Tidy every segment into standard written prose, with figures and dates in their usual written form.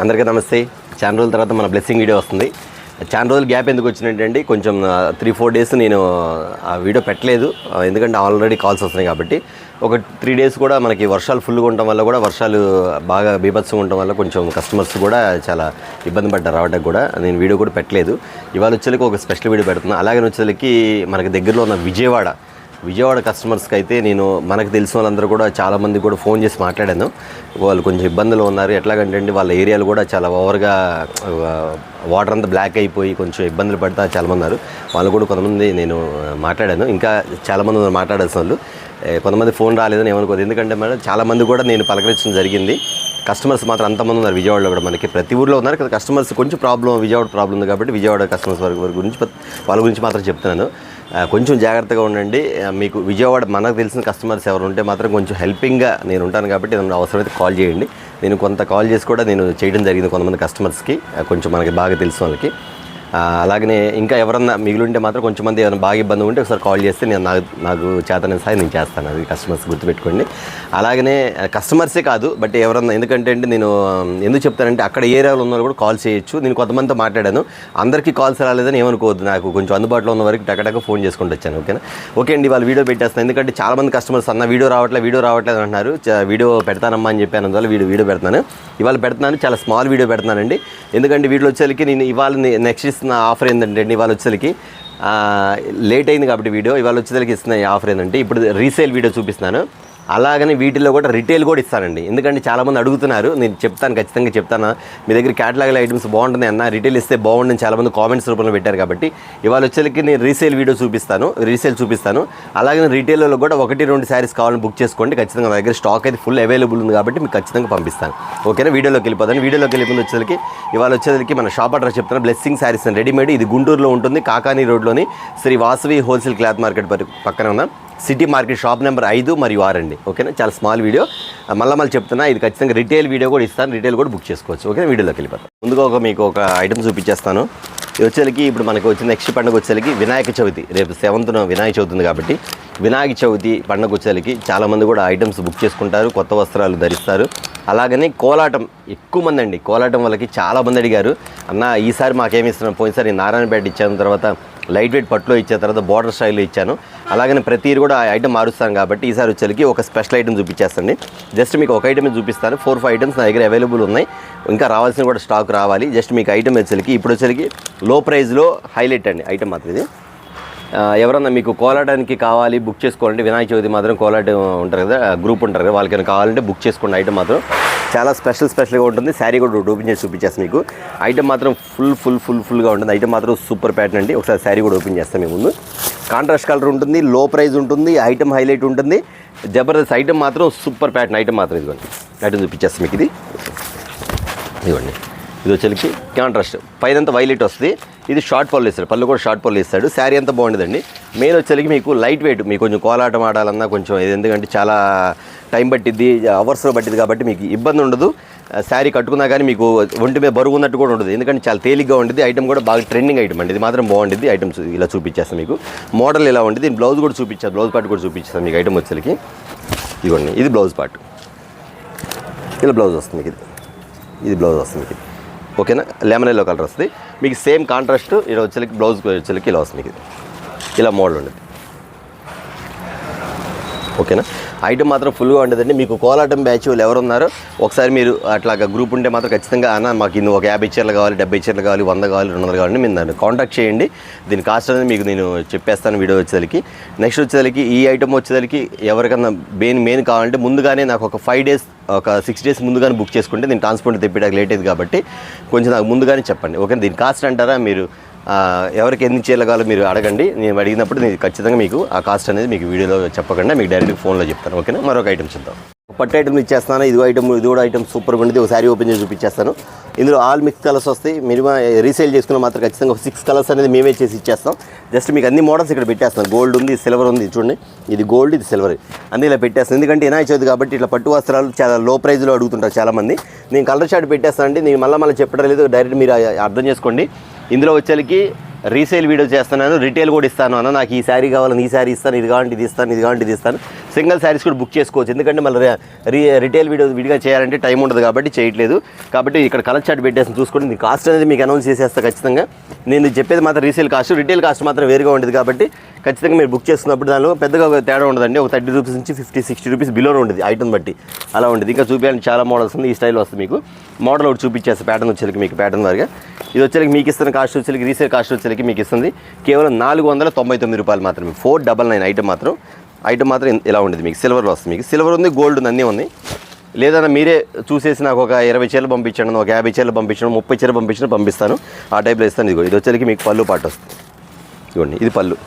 అందరికీ నమస్తే. చాలా రోజుల తర్వాత మన బ్లెస్సింగ్ వీడియో వస్తుంది. చాలా రోజులు గ్యాప్ ఎందుకు వచ్చినట్టండి, కొంచెం 3-4 డేస్ నేను ఆ వీడియో పెట్టలేదు. ఎందుకంటే ఆల్రెడీ కాల్స్ వస్తున్నాయి కాబట్టి. ఒక 3 డేస్ కూడా మనకి వర్షాలు ఫుల్గా ఉండటం వల్ల కూడా, వర్షాలు బాగా బీభత్సంగా ఉండటం వల్ల కొంచెం కస్టమర్స్ కూడా చాలా ఇబ్బంది పడ్డారు రావడానికి కూడా. నేను వీడియో కూడా పెట్టలేదు. ఇవాళ వచ్చేసరికి ఒక స్పెషల్ వీడియో పెడుతున్నాను. అలాగే వచ్చేసరికి మనకి దగ్గరలో ఉన్న విజయవాడ కస్టమర్స్కి అయితే నేను మనకు తెలిసిన వాళ్ళందరూ కూడా చాలామంది కూడా ఫోన్ చేసి మాట్లాడాను. వాళ్ళు కొంచెం ఇబ్బందులు ఉన్నారు. ఎట్లాగంటే వాళ్ళ ఏరియాలు కూడా చాలా ఓవర్గా వాటర్ అంతా బ్లాక్ అయిపోయి కొంచెం ఇబ్బందులు పడతా చాలామంది ఉన్నారు. వాళ్ళు కూడా కొంతమంది నేను మాట్లాడాను. ఇంకా చాలామంది ఉన్నారు మాట్లాడాల్సిన వాళ్ళు. కొంతమంది ఫోన్ రాలేదని ఏమనుకోదు. ఎందుకంటే మేడం చాలామంది కూడా నేను పలకరించడం జరిగింది. కస్టమర్స్ మాత్రం అంతమంది ఉన్నారు విజయవాడలో కూడా. మనకి ప్రతి ఊళ్ళో ఉన్నారు కదా కస్టమర్స్. కొంచెం విజయవాడ ప్రాబ్లం ఉంది కాబట్టి విజయవాడ కస్టమర్స్ వాళ్ళ గురించి మాత్రం చెప్తున్నాను. కొంచెం జాగ్రత్తగా ఉండండి. మీకు విజయవాడ మనకు తెలిసిన కస్టమర్స్ ఎవరు ఉంటే మాత్రం కొంచెం హెల్పింగ్గా నేను ఉంటాను కాబట్టి ఏదైనా అవసరమైతే కాల్ చేయండి. నేను కొంత కాల్ చేసి కూడా నేను చేయడం జరిగింది కొంతమంది కస్టమర్స్కి, కొంచెం మనకి బాగా తెలిసిన వాళ్ళకి. అలాగనే ఇంకా ఎవరన్నా మిగిలింటే మాత్రం కొంచెం మంది ఏమైనా బాగా ఇబ్బంది ఉంటే ఒకసారి కాల్ చేస్తే నేను నాకు చేతనే సాయం నేను చేస్తాను. అది కస్టమర్స్ గుర్తుపెట్టుకోండి. అలాగనే కస్టమర్సే కాదు బట్ ఎవరన్నా, ఎందుకంటే అండి నేను ఎందుకు చెప్తానంటే అక్కడ ఏరియాలో ఉన్న వాళ్ళు కూడా కాల్ చేయొచ్చు. నేను కొంతమందితో మాట్లాడాను, అందరికీ కాల్స్ రాలేదని ఏమనుకోవద్దు. నాకు కొంచెం అందుబాటులో ఉన్న వరకు టకటక ఫోన్ చేసుకుంటూ వచ్చాను. ఓకే అండి. వాళ్ళు వీడియో పెట్టేస్తాను. ఎందుకంటే చాలామంది కస్టమర్స్ అన్న వీడియో రావట్లేదు అంటున్నారు. వీడియో పెడతానమ్మా అని చెప్పాను. అందువల్ల వీడియో పెడతాను. ఇవాళ పెడుతున్నాను. చాలా స్మాల్ వీడియో పెడుతున్నానండి. ఎందుకంటే వీడియో వచ్చేసరికి నేను ఇవాళ నెక్స్ట్ ఇస్తున్న ఆఫర్ ఏంటంటే ఇవాళ వచ్చేసరికి లేట్ అయింది కాబట్టి వీడియో ఇవాళ వచ్చేసరికి ఇస్తున్న ఆఫర్ ఏంటంటే ఇప్పుడు రీసేల్ వీడియో చూపిస్తున్నాను. అలాగని వీటిల్లో కూడా రిటైల్ కూడా ఇస్తానండి. ఎందుకంటే చాలామంది అడుగుతున్నారు. నేను చెప్తాను, ఖచ్చితంగా చెప్తాను. మీ దగ్గర క్యాటలాగ్ ఐటమ్స్ బాగుంటుంది అన్న, రిటైల్ ఇస్తే బాగుంటుంది చాలామంది కామెంట్స్ రూపంలో పెట్టారు కాబట్టి ఇవాళ వచ్చేసరికి నేను రీసేల్ చూపిస్తాను. అలాగే రిటైల్లో కూడా 1-2 శారీస్ కావాలని బుక్ చేసుకోండి. ఖచ్చితంగా నా దగ్గర స్టాక్ అయితే ఫుల్ అవైలబుల్ ఉంది కాబట్టి మీకు ఖచ్చితంగా పంపిస్తాను. ఓకేనా. వీడియోలోకి వెళ్ళిపోతుంది. వచ్చేసరికి ఇవాళ వచ్చేసరికి మన షాప్ అడ్రస్ చెప్తాను. Blessing saris and readymade. ఇది గుంటూరులో ఉంటుంది, కాకానీ రోడ్లోని Sri Vasavi wholesale cloth market పక్కన ఉన్న సిటీ మార్కెట్ షాప్ నెంబర్ 5 మరియు 6 అండి. ఓకేనా. చాలా స్మాల్ వీడియో. మళ్ళీ చెప్తున్నా, ఇది ఖచ్చితంగా రిటైల్ వీడియో కూడా ఇస్తాను. రిటైల్ కూడా బుక్ చేసుకోవచ్చు. ఓకే. వీడియోలోకి వెళ్ళిపోతాను. ముందుగా మీకు ఒక ఐటమ్ చూపించేస్తాను. ఇది వచ్చేసరికి ఇప్పుడు మనకు వచ్చిన నెక్స్ట్ పండుగ వచ్చేసరికి వినాయక చవితి. రేపు 7th వినాయక చవితి ఉంది కాబట్టి వినాయక చవితి పండుగ వచ్చేసరికి చాలామంది కూడా ఐటమ్స్ బుక్ చేసుకుంటారు, కొత్త వస్త్రాలు ధరిస్తారు. అలాగనే కోలాటం ఎక్కువ మంది అండి. కోలాటం వాళ్ళకి చాలామంది అడిగారు, అన్న ఈసారి మాకేమి ఇస్తున్నాను, పోయినసారి నారాయణపేట ఇచ్చాను, తర్వాత లైట్ వెయిట్ పట్టులో ఇచ్చిన తర్వాత బార్డర్ స్టైల్లో ఇచ్చాను. అలాగనే ప్రతి ఇయర్ కూడా ఆ ఐటమ్ మారుస్తాను కాబట్టి ఈసారి వచ్చేసరికి ఒక స్పెషల్ ఐటమ్ చూపించేస్తాను. జస్ట్ మీకు ఒక ఐటమ్ చూపిస్తాను. 4-5 ఐటమ్స్ నా దగ్గర అవైలబుల్ ఉన్నాయి. ఇంకా రావాల్సిన కూడా స్టాక్ రావాలి. జస్ట్ మీకు ఐటమ్ వచ్చేసరికి ఇప్పుడు వచ్చేసరికి లో ప్రైస్లో హైలైట్ అండి ఐటమ్ మాత్రం ఇది. ఎవరన్నా మీకు కోలాటానికి కావాలి బుక్ చేసుకోవాలంటే వినాయక చవితి మాత్రం కోలాటం ఉంటారు కదా, గ్రూప్ ఉంటారు కదా, వాళ్ళకైనా కావాలంటే బుక్ చేసుకోండి. ఐటమ్ మాత్రం చాలా స్పెషల్గా ఉంటుంది. శారీ కూడా ఓపెన్ చేసి చూపించేస్తాను మీకు. ఐటమ్ మాత్రం ఫుల్గా ఉంటుంది. ఐటమ్ మాత్రం సూపర్ ప్యాటర్న్ అండి. ఒకసారి శారీ కూడా ఓపెన్ చేస్తాను మీ ముందు. కాంట్రాస్ట్ కలర్ ఉంటుంది, లో ప్రైస్ ఉంటుంది, ఐటమ్ హైలైట్ ఉంటుంది, జబర్దస్త్ ఐటమ్ మాత్రం సూపర్ ప్యాటర్న్ ఐటమ్ మాత్రం. ఇదిగోండి ఐటమ్ చూపించేస్తాను మీకు. ఇదిగోండి ఇది వచ్చేసరికి కాంట్రాస్ట్ పైనంతా వైలెట్ వస్తుంది. ఇది షార్ట్ పళ్ళు ఇస్తాడు, పళ్ళు కూడా షార్ట్ పళ్ళు ఇస్తాడు. శారీ అంతా బాగుంటుందండి. మెయిన్ వచ్చేసరికి మీకు లైట్ వెయిట్, మీకు కొంచెం కోలాటం ఆడాలన్నా కొంచెం ఎందుకంటే చాలా టైం పట్టిద్ది, అవర్స్లో పట్టింది కాబట్టి మీకు ఇబ్బంది ఉండదు. శారీ కట్టుకున్నా కానీ మీకు ఒంటి మీద బరువు ఉన్నట్టు కూడా ఉండదు. ఎందుకంటే చాలా తేలిగ్గా ఉంటుంది. ఐటమ్ కూడా బాగా ట్రెండింగ్ ఐటమ్ అండి. ఇది మాత్రం బాగుంటుంది. ఐటమ్స్ ఇలా చూపించేస్తాను మీకు. మోడల్ ఇలా ఉంటుంది. దీని బ్లౌజ్ కూడా చూపించాను, బ్లౌజ్ పార్ట్ కూడా చూపించాను మీకు. ఐటమ్ వచ్చేసరికి ఇదిగోండి ఇది బ్లౌజ్ పార్ట్. ఇలా బ్లౌజ్ వస్తుంది మీకు. ఇది బ్లౌజ్ వస్తుంది మీకు. ఓకేనా. లెమన్ ఎల్లో కలర్ వస్తుంది మీకు. సేమ్ కాంట్రాస్ట్ ఇలా వచ్చేసరికి బ్లౌజ్ వచ్చేసరికి ఇలా వస్తుంది మీకు. ఇలా మోడల్ ఉండదు. ఓకేనా. ఐటమ్ మాత్రం ఫుల్గా ఉండదండి. మీకు కోలాటం బ్యాచ్ వాళ్ళు ఎవరు ఉన్నారో ఒకసారి మీరు అట్లాగా గ్రూప్ ఉంటే మాత్రం ఖచ్చితంగా అన్న మాకు ఇన్ని ఒక 50 చీరలు కావాలి, 70 చీరలు కావాలి, 100 కావాలి, 200 కావాలని మీరు నన్ను కాంటాక్ట్ చేయండి. దీని కాస్ట్ అనేది మీకు నేను చెప్పేస్తాను వీడియో వచ్చేసరికి. నెక్స్ట్ వచ్చేసరికి ఈ ఐటమ్ వచ్చేసరికి ఎవరికన్నా మెయిన్ కావాలంటే ముందుగానే నాకు ఒక 5 డేస్, ఒక 6 డేస్ ముందుగానే బుక్ చేసుకుంటే నేను ట్రాన్స్పోర్ట్ తెప్పడానికి లేట్ అయింది కాబట్టి కొంచెం నాకు ముందుగానే చెప్పండి. ఓకే. దీని కాస్ట్ అంటారా మీరు ఎవరికి ఎన్ని చీరలు కావాలో మీరు అడగండి. నేను అడిగినప్పుడు నేను ఖచ్చితంగా మీకు ఆ కాస్ట్ అనేది మీకు వీడియోలో చెప్పకుండా మీకు డైరెక్ట్ ఫోన్లో చెప్తాను. ఓకేనా. మరొక ఐటమ్ చూద్దాం. పట్టు ఐటమ్ ఇచ్చేస్తాను. ఇది కూడా ఐటమ్ సూపర్గా ఉంటుంది. ఒక శారీ ఓపెన్ చేసి చూపించేస్తాను. ఇందులో ఆల్ మిక్స్ కలర్స్ వస్తాయి. మినిమం రీసేల్ చేసుకున్న మాత్రం ఖచ్చితంగా 6 కలర్స్ అనేది మేమే చేసి ఇచ్చేస్తాం. జస్ట్ మీకు అన్ని మోడల్స్ ఇక్కడ పెట్టేస్తాను. గోల్డ్ ఉంది, సిల్వర్ ఉంది, చూడండి ఇది గోల్డ్, ఇది సిల్వర్, అన్నీ ఇలా పెట్టేస్తాను. ఎందుకంటే వినాయక చవితి కాబట్టి ఇట్లా పట్టు వస్త్రాలు చాలా లో ప్రైస్లో అడుగుతుంటారు చాలామంది. నేను కలర్ షార్ట్ పెట్టేస్తాను అండి. నేను మళ్ళీ చెప్పడం లేదు, డైరెక్ట్ మీరు అర్థం చేసుకోండి. ఇందులో వచ్చేసరికి రీసేల్ వీడియో చేస్తున్నాను, రిటైల్ కూడా ఇస్తాను. అన్న నాకు ఈ శారీ కావాలని ఈ శారీ ఇస్తాను, ఇది కావాలంటే ఇది ఇస్తాను, ఇది కావాలంటే ఇది ఇస్తాను. సింగిల్ శారీస్ కూడా బుక్ చేసుకోవచ్చు. ఎందుకంటే మళ్ళీ రిటైల్ విడిగా చేయాలంటే టైం ఉండదు కాబట్టి చేయట్లేదు. కాబట్టి ఇక్కడ కలర్ చార్ట్ పెట్టేసి చూసుకోండి. దీని కాస్ట్ అనేది మీకు అనౌన్స్ చేసేస్తా ఖచ్చితంగా. నేను చెప్పేది మాత్రం రీసేల్ కాస్ట్, రిటైల్ కాస్ట్ మాత్రం వేరుగా ఉండేది కాబట్టి ఖచ్చితంగా మీరు బుక్ చేసుకున్నప్పుడు దానిలో పెద్దగా తేడా ఉండదండి. ఒక 30 రూపీస్ నుంచి 50-60 రూపీస్ బిలోనే ఉంటుంది ఐటమ్ బట్టి, అలా ఉంటుంది. ఇంకా చూపించాలంటే చాలా మోడల్స్ ఉంది. ఈ స్టైల్ వస్తుంది మీకు. మోడల్ ఒకటి చూపించేస్తే ప్యాటర్న్ వచ్చేసరికి మీకు ప్యాటర్న్ వారిగా ఇది వచ్చేసరికి మీకు ఇస్తున్న కాస్ట్ వచ్చేసరికి రీసేల్ కాస్ట్ వచ్చేసరికి మీకు ఇస్తుంది కేవలం 499 రూపాయలు మాత్రమే. 499 ఐటమ్ మాత్రం ఇలా ఉండేది మీకు. సిల్వర్లో వస్తుంది. మీకు సిల్వర్ ఉంది, గోల్డ్ ఉంది, అన్నీ ఉన్నాయి. లేదన్నా మీరే చూసేసి నాకు ఒక 20 చీరలు పంపించండి, ఒక 50 చీరలు పంపించండి, 30 చీరలు పంపిస్తాను. ఆ టైప్లో ఇస్తాను. ఇది వచ్చేసరికి మీకు పళ్ళు పాటు వస్తుంది. ఇదిగోండి, ఇది పళ్ళు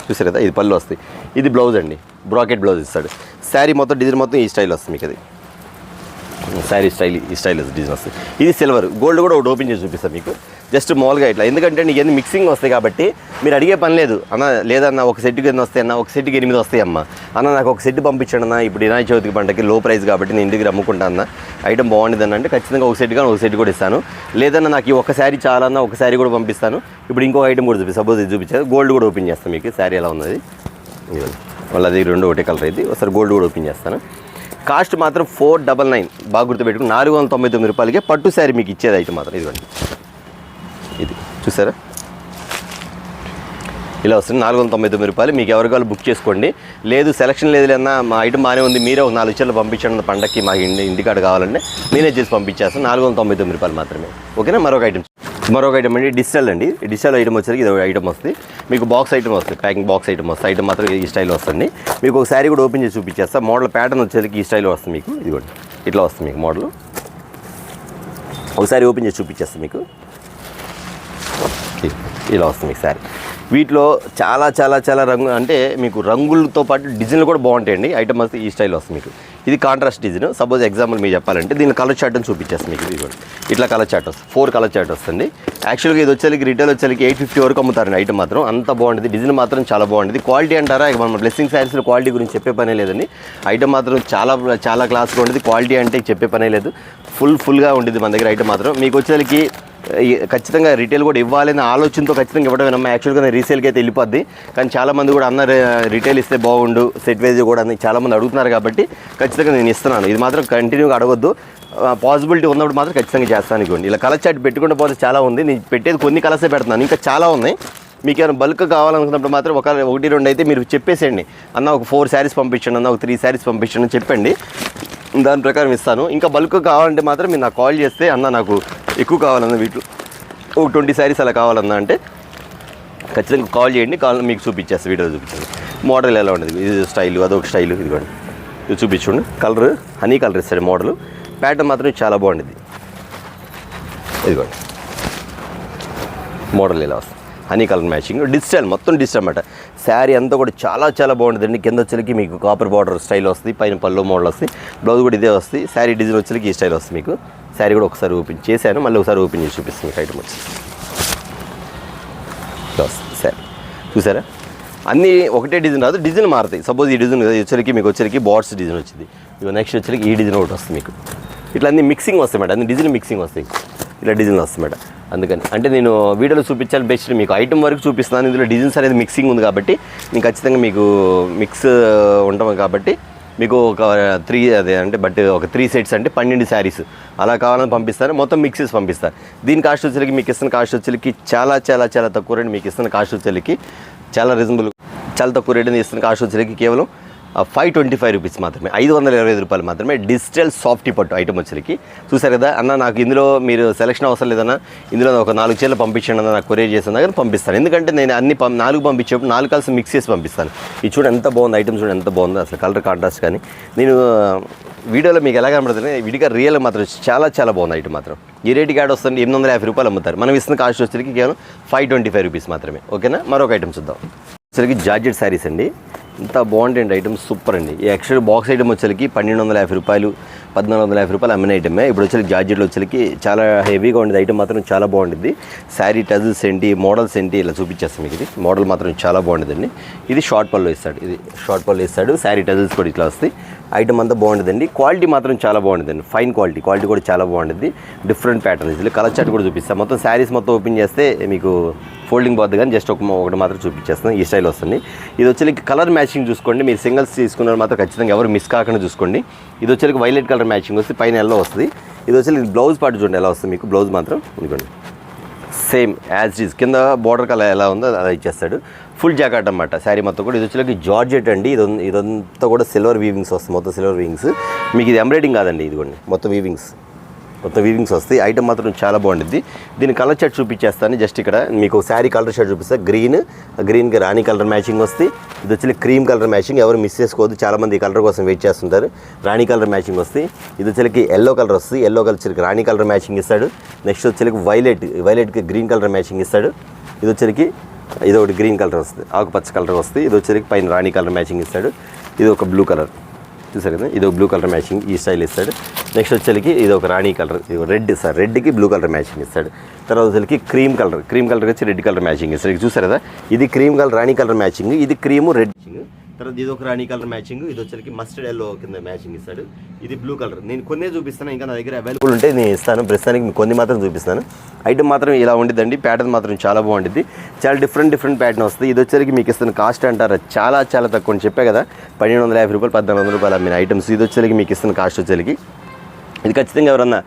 చూసారు కదా, ఇది పళ్ళు వస్తాయి. ఇది బ్లౌజ్ అండి, బ్రాకెట్ బ్లౌజ్ ఇస్తాడు. శారీ మొత్తం డిజైన్ మొత్తం ఈ స్టైల్ వస్తుంది మీకు. అది శారీ స్టైల్, ఈ స్టైల్ డిజైన్ వస్తుంది. ఇది సిల్వర్. గోల్డ్ కూడా ఒకటి ఓపెన్ చేసి చూపిస్తాను మీకు. జస్ట్ మామూలుగా ఇట్లా, ఎందుకంటే నీకు ఎన్ని మిక్సింగ్ వస్తాయి కాబట్టి మీరు అడిగే పని లేదు. అన్న లేదన్నా ఒక సెట్కి ఎన్ని వస్తాయి అన్న, ఒక సెట్కి 8 వస్తాయి అమ్మ అన్న, నాకు ఒక సెట్ పంపించండి అన్న, ఇప్పుడు వినాయక చవితికి పంటకి లో ప్రైస్ కాబట్టి నేను ఇంటికి అమ్ముకుంటాను అన్న, ఐటమ్ బాగుంటుంది అన్న అంటే ఖచ్చితంగా ఒక సెట్ కానీ ఒక సెట్ కూడా ఇస్తాను. లేదన్నా నాకు ఈ ఒక శారీ చాలా అన్న, ఒక శారీ కూడా పంపిస్తాను. ఇప్పుడు ఇంకో ఐటమ్ కూడా చూపిస్తాను. సపోజ్ ఇది చూపించారు, గోల్డ్ కూడా ఓపెన్ చేస్తాను మీకు. శారీ ఎలా ఉన్నది మళ్ళీ అది 2 ఒకటే కలర్ అయితే. ఒకసారి గోల్డ్ కూడా ఓపెన్ చేస్తాను. కాస్ట్ మాత్రం 499, బాగా గుర్తుపెట్టుకుని 499 రూపాయలకే పట్టు శారీ మీకు ఇచ్చేది ఐటమ్ మాత్రం. ఇదిగోండి, ఇది చూసారా ఇలా వస్తుంది. 499 రూపాయలు. మీకు ఎవరికాలు బుక్ చేసుకోండి. లేదు సెలక్షన్ లేదు లేదన్నా, మా ఐటమ్ బాగానే ఉంది, మీరే ఒక 4 చీరలు పంపించండి పండక్కి, మాకు ఇంటికాడ కావాలంటే నేనే చేసి పంపించేస్తాను. 499 రూపాయలు మాత్రమే. ఓకేనా. మరొక ఐటమ్ అండి, డిజిటల్ అండి. డిజిటల్ ఐటమ్ వచ్చేసరికి ఇది ఐటమ్ వస్తుంది మీకు. బాక్స్ ఐటమ్ వస్తుంది, ప్యాకింగ్ బాక్స్ ఐటమ్ వస్తుంది. ఐటమ్ మాత్రం ఈ స్టైల్ వస్తుంది మీకు. ఒక శారీ కూడా ఓపెన్ చేసి చూపించేస్తా. మోడల్ ప్యాటర్న్ వచ్చేసరికి ఈ స్టైల్లో వస్తుంది మీకు. ఇదిగోండి, ఇట్లా వస్తుంది మీకు మోడల్. ఒకసారి ఓపెన్ చేసి చూపించేస్తాను మీకు. ఇలా వస్తుంది మీకు శారీ. వీటిలో చాలా చాలా చాలా రంగు, అంటే మీకు రంగులతో పాటు డిజైన్లు కూడా బాగుంటాయండి. ఐటమ్ వస్తే ఈ స్టైల్ వస్తుంది మీకు. ఇది కాంట్రాస్ట్ డిజైన్. సపోజ్ ఎగ్జాంపుల్ మీకు చెప్పాలంటే దీని కలర్ చార్ట్ అని చూపించేస్తుంది మీకు. ఇది ఇట్లా కలర్ చార్ట్ వస్తుంది. 4 కలర్ చార్ట్ వస్తుంది. యాక్చువల్గా ఇది వచ్చేసరికి రిటైల్ వచ్చేసరికి 850 వరకు అమ్ముతారండి ఐటమ్ మాత్రం. అంత బాగుంటుంది. డిజైన్ మాత్రం చాలా బాగుంటుంది. క్వాలిటీ అంటారా, మన బ్లెస్సింగ్ శారీస్లో క్వాలిటీ గురించి చెప్పే పనే లేదండి. ఐటమ్ మాత్రం చాలా చాలా క్లాస్గా ఉంటుంది. క్వాలిటీ అంటే చెప్పే పనే లేదు. ఫుల్గా ఉంటుంది మన దగ్గర ఐటమ్ మాత్రం. మీకు వచ్చేసరికి ఖచ్చితంగా రిటైల్ కూడా ఇవ్వాలనే ఆలోచనతో ఖచ్చితంగా ఇవ్వడమేనమ్మా. యాక్చువల్గా నేను రీసేల్కి అయితే వెళ్ళిపోద్ది, కానీ చాలామంది కూడా అన్నారు రిటైల్ ఇస్తే బాగుండు, సెట్ వైజ్ కూడా అని చాలామంది అడుగుతున్నారు కాబట్టి ఖచ్చితంగా నేను ఇస్తున్నాను. ఇది మాత్రం కంటిన్యూగా అడగొద్దు. పాసిబిలిటీ ఉన్నప్పుడు మాత్రం ఖచ్చితంగా చేస్తాను. ఇవ్వండి, ఇలా కలర్ చార్ట్ పెట్టుకుంటే పోతే చాలా ఉంది. నేను పెట్టేది కొన్ని కలర్సే పెడుతున్నాను, ఇంకా చాలా ఉన్నాయి. మీకు ఏమైనా బల్క్ కావాలనుకున్నప్పుడు మాత్రం 1-2 అయితే మీరు చెప్పేసేయండి. అన్న ఒక 4 శారీస్ పంపించండి అన్న, ఒక 3 శారీస్ పంపించండి అని చెప్పండి. దాని ప్రకారం ఇస్తాను. ఇంకా బల్క్ కావాలంటే మాత్రం మీరు నాకు కాల్ చేస్తే అన్న నాకు ఎక్కువ కావాలన్న, వీటిలో ఒక 20 శారీస్ అలా కావాలన్నా అంటే ఖచ్చితంగా కాల్ చేయండి. కాల్ మీకు చూపించేస్తాను, వీడియో చూపించండి. మోడల్ ఎలా ఉండదు, ఇది స్టైల్, అదొక స్టైల్. ఇదిగోండి, ఇది చూపించండి. కలర్ హనీ కలర్ ఇస్తాడు మోడల్. ప్యాటర్న్ మాత్రం చాలా బాగుంటుంది. ఇదిగోండి మోడల్ ఇలా వస్తుంది. హనీ కలర్ మ్యాచింగ్, డిజిటల్, మొత్తం డిజిటల్ అన్నమాట. శారీ అంతా కూడా చాలా చాలా బాగుంటుందండి. కింద వచ్చేసరికి మీకు కాపర్ బార్డర్ స్టైల్ వస్తుంది, పైన పళ్ళు మోడల్ వస్తుంది, బ్లౌజ్ కూడా ఇదే వస్తుంది. శారీ డిజైన్ వచ్చేసరికి ఈ స్టైల్ వస్తుంది మీకు. శారీ కూడా ఒకసారి ఓపెన్ చేశాను, మళ్ళీ ఒకసారి ఓపెన్ చేసి చూపిస్తుంది మీకు ఐటమ్ వచ్చి. శారీ చూసారా, అన్నీ ఒకటే డిజైన్ రాదు, డిజైన్ మారుతాయి. సపోజ్ ఈ డిజైన్ వచ్చరికి మీకు వచ్చరికి బార్డ్స్ డిజైన్ వచ్చింది. ఇక నెక్స్ట్ వచ్చరికి ఈ డిజైన్ ఒకటి వస్తుంది మీకు. ఇట్లా అన్ని మిక్సింగ్ వస్తాయి మేడం, అన్ని డిజైన్ మిక్సింగ్ వస్తాయి. ఇలా డిజైన్ వస్తుంది మేడం. అందుకని అంటే నేను వీడియోలో చూపించాలి బెస్ట్, మీకు ఐటమ్ వరకు చూపిస్తున్నాను. ఇందులో డిజైన్స్ అనేది మిక్సింగ్ ఉంది కాబట్టి నేను ఖచ్చితంగా మీకు మిక్స్ ఉంటాం కాబట్టి మీకు ఒక 3 అదే అంటే బట్ ఒక 3 సెట్స్ అంటే 12 శారీస్ అలా కావాలని పంపిస్తాను. మొత్తం మిక్సెస్ పంపిస్తాను. దీని కాస్ట్ వచ్చేసరికి మీకు ఇస్తున్న కాస్ట్ వచ్చేసరికి చాలా చాలా చాలా తక్కువ రేటు. మీకు ఇస్తున్న కాస్ట్ వచ్చేసరికి చాలా రీజనబుల్, చాలా తక్కువ రేటు ఇస్తున్న కాస్ట్ వచ్చేసరికి కేవలం 525 రూపీస్ మాత్రమే, 525 రూపాయలు మాత్రమే. డిజిటల్ సాఫ్టీ పట్టు ఐటమ్ వచ్చరికి చూసారు కదా అన్న. నాకు ఇందులో మీరు సెలక్షన్ అవసరం లేదన్నా, ఇందులో ఒక 4 చీరలు పంపించండి అన్న, నాకు కొరియర్ చేసిన కానీ పంపిస్తాను. ఎందుకంటే నేను అన్ని 4 పంపించేప్పుడు 4 కలిసి మిక్స్ చేసి పంపిస్తాను. ఇది చూడండి ఎంత బాగుంది ఐటమ్, చూడండి ఎంత బాగుంది అసలు కలర్ కాంట్రాస్ట్. కానీ నేను వీడియోలో మీకు ఎలా కనబడుతుంది, విడిగా రియల్ మాత్రం చాలా చాలా బాగుంది ఐటమ్ మాత్రం. ఈ రేటుకి యాడ్ వస్తుంది 850 రూపాయలు అమ్ముతారు. మనం ఇస్తున్న కాస్ట్ వచ్చరికి కేవలం 525 రూపీస్ మాత్రమే. ఓకేనా. మరొక ఐటమ్ చూద్దాం. వచ్చరికి జార్జెట్ శారీస్ అండి. ఇంత బాగుంటుంది ఐటమ్, సూపర్ అండి. ఈ యాక్చువల్ బాక్స్ ఐటమ్ వచ్చరికి 1250 రూపాయలు 1450 రూపాయలు అమ్మిన ఐటమే. ఇప్పుడు వచ్చరికి జార్జెట్లో వచ్చరికి చాలా హెవీగా ఉండేది ఐటమ్, మాత్రం చాలా బాగుంటుంది. శారీ టజిల్స్ ఏంటి, మోడల్స్ ఏంటి ఇలా చూపించేస్తాం మీకు. ఇది మోడల్ మాత్రం చాలా బాగుంటుందండి. ఇది షార్ట్ పళ్ళు ఇస్తాడు, ఇది షార్ట్ పళ్ళు ఇస్తాడు. శారీ టజిల్స్ కూడా ఇట్లా వస్తాయి. ఐటమ్ అంతా బాగుంటుందండి. క్వాలిటీ మాత్రం చాలా బాగుంటుందండి, ఫైన్ క్వాలిటీ కూడా చాలా బాగుంటుంది. డిఫరెంట్ ప్యాటర్న్స్, ఇది కలర్ చార్ట్ కూడా చూపిస్తాను. మొత్తం శారీస్ మొత్తం ఓపెన్ చేస్తే మీకు ఫోల్డింగ్ పోద్ది, కానీ జస్ట్ ఒకటి మాత్రం చూపించేస్తాను. ఈ స్టైల్ వస్తుంది. ఇది వచ్చేకి కలర్ మ్యాచింగ్ చూసుకోండి, మీరు సింగిల్స్ తీసుకున్న మాత్రం ఖచ్చితంగా ఎవరు మిస్ కాకుండా చూసుకోండి. ఇది వచ్చేకి వైలెట్ కలర్ మ్యాచింగ్ వస్తుంది, పైన ఎల్లో వస్తుంది. ఇది వచ్చి బ్లౌజ్ పార్ట్ చూడండి ఎలా వస్తుంది మీకు. బ్లౌజ్ మాత్రం ఇదిగోండి సేమ్ యాజ్ ఇస్, కింద బార్డర్ కలర్ ఎలా ఉందో అలా ఇచ్చేస్తాడు. ఫుల్ జాకెట్ అన్నమాట శారీ మొత్తం కూడా. ఇది వచ్చేకి జార్జెట్ అండి, ఇదంతా కూడా సిల్వర్ వీవింగ్స్ వస్తుంది, మొత్తం సిల్వర్ వీవింగ్స్. మీకు ఇది ఎంబ్రాయిడింగ్ కాదండి, ఇదిగోండి మొత్తం వీవింగ్స్ వస్తాయి. ఐటమ్ మాత్రం చాలా బాగుంటుంది. దీని కలర్ షర్ట్ చూపించేస్తాను. జస్ట్ ఇక్కడ మీకు శారీ కలర్ షర్ట్ చూపిస్తే గ్రీన్కి రాణి కలర్ మ్యాచింగ్ వస్తుంది. ఇది వచ్చి క్రీమ్ కలర్ మ్యాచింగ్, ఎవరు మిస్ చేసుకోవద్దు, చాలామంది ఈ కలర్ కోసం వెయిట్ చేస్తుంటారు. రాణి కలర్ మ్యాచింగ్ వస్తుంది. ఇది వచ్చి ఎల్లో కలర్ వస్తుంది, ఎల్లో కలర్ వచ్చి రాణి కలర్ మ్యాచింగ్ ఇస్తాడు. నెక్స్ట్ వచ్చి వైలెట్కి గ్రీన్ కలర్ మ్యాచింగ్ ఇస్తాడు. ఇది వచ్చి ఇది ఒకటి గ్రీన్ కలర్ వస్తుంది, ఆకుపచ్చ కలర్ వస్తుంది. ఇది వచ్చి పైన రాణి కలర్ మ్యాచింగ్ ఇస్తాడు. ఇది ఒక బ్లూ కలర్ చూసారు కదా, ఇది ఒక బ్లూ కలర్ మ్యాచింగ్ ఈ స్టైల్ ఇస్తాడు. నెక్స్ట్ వచ్చేకి ఇది ఒక రాణి కలర్, ఇది రెడ్ సార్, రెడ్కి బ్లూ కలర్ మ్యాచింగ్ ఇస్తాడు. తర్వాత వచ్చేకి క్రీమ్ కలర్ వచ్చి రెడ్ కలర్ మ్యాచింగ్ ఇస్తాడు. చూసారు కదా, ఇది క్రీమ్ కలర్ రాణి కలర్ మ్యాచింగ్, ఇది క్రీము రెడ్ మ్యాచింగ్. తర్వాత ఇది ఒక రాణి కలర్ మ్యాచింగ్, ఇది వచ్చేకి మస్టర్డ్ ఎల్లో కింద మ్యాచింగ్ ఇస్తాడు. ఇది బ్లూ కలర్. నేను కొన్ని చూపిస్తాను, ఇంకా నా దగ్గర అవైలబుల్ ఉంటే నేను ఇస్తాను. ప్రస్తుతానికి మీకు కొన్ని మాత్రం చూపిస్తాను. ఐటమ్ మాత్రం ఇలా ఉండిద్దండి. ప్యాటర్న్ మాత్రం చాలా బాగుంటుంది, చాలా డిఫరెంట్ ప్యాటర్న్ వస్తుంది. ఇది వచ్చేకి మీకు ఇస్తున్న కాస్ట్ అంటారా చాలా తక్కువ అని చెప్పే కదా, 1250 రూపాయలు 1400 రూపాయలు అమ్మిన ఐటమ్స్. ఇది వచ్చేకి మీకు ఇస్తున్న కాస్ట్ వచ్చేకి ఇది ఖచ్చితంగా ఎవరన్నా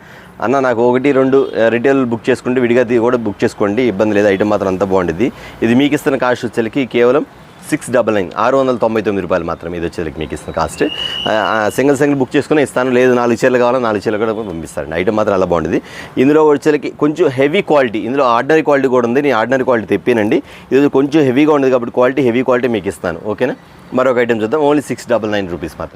అన్న నాకు 1-2 రిటైల్ బుక్ చేసుకుంటే విడిగా కూడా బుక్ చేసుకోండి, ఇబ్బంది లేదు. ఐటమ్ మాత్రం అంతా బాగుంటుంది. ఇది మీకు ఇస్తున్న కాస్ట్ వచ్చేకి కేవలం 699 699 రూపాయలు మాత్రమే. ఇది వచ్చేకి మీకు ఇస్తున్న కాస్ట్. సింగిల్ బుక్ చేసుకుని ఇస్తాను, లేదు 4 చీరలు కావాలా 4 చీరలు కూడా పంపిస్తాను. ఐటమ్ మాత్రం అలా బాగుంటుంది. ఇందులో వచ్చేకి కొంచెం హెవీ క్వాలిటీ, ఇందులో ఆర్డినరీ క్వాలిటీ కూడా ఉంది. నేను ఆర్డినరీ క్వాలిటీ తెప్పానండి. ఇది కొంచెం హెవీగా ఉండదు కాబట్టి హెవీ క్వాలిటీ మీకు ఇస్తాను. ఓకేనా, మరొక ఐటమ్ చూద్దాం. ఓన్లీ 699 రూపీస్ మాత్రం.